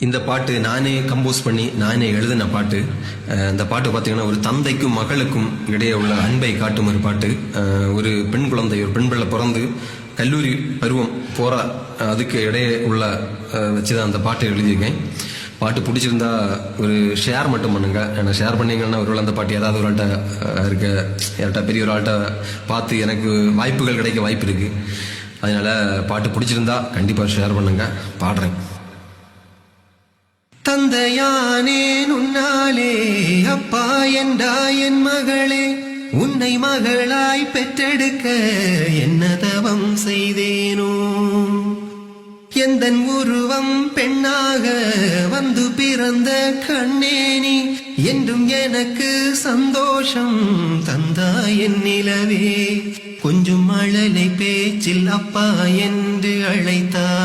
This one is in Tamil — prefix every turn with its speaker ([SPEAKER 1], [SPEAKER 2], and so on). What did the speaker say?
[SPEAKER 1] இந்த பாட்டு நானே கம்போஸ் பண்ணி நானே எழுதின பாட்டு. இந்த பாட்டு பார்த்தீங்கன்னா ஒரு தந்தைக்கும் மகளுக்கும் இடையே உள்ள அன்பை காட்டும் ஒரு பாட்டு. ஒரு பெண் குழந்தை, ஒரு பெண் பிள்ளை பிறந்து கல்லூரி பருவம் போற அதுக்கு இடையே உள்ள வச்சுதான் அந்த பாட்டை எழுதியிருக்கேன். பாட்டு பிடிச்சிருந்தா ஒரு ஷேர் மட்டும் பண்ணுங்க. ஏன்னா ஷேர் பண்ணீங்கன்னா ஒரு அந்த பாட்டு ஏதாவது ஒரு ஆள்கிட்ட இருக்க, யார்கிட்ட பெரிய ஒரு ஆள்கிட்ட பார்த்து எனக்கு வாய்ப்புகள் கிடைக்க வாய்ப்பு இருக்கு. அதனால பாட்டு பிடிச்சிருந்தா கண்டிப்பா ஷேர் பண்ணுங்க. பாடுறேன். தந்தையானேன் உன்னாலே, அப்பா என்றா என் மகளே, உன்னை மகளாய் பெற்றெடுக்க என்ன தவம் செய்தேனோ. எந்தன் உருவம் பெண்ணாக வந்து பிறந்த கண்ணேனி, என்றும் எனக்கு சந்தோஷம் தந்தாய் என் நிலவே. கொஞ்சம் மழலை பேச்சில் அப்பா என்று அழைத்தாய்.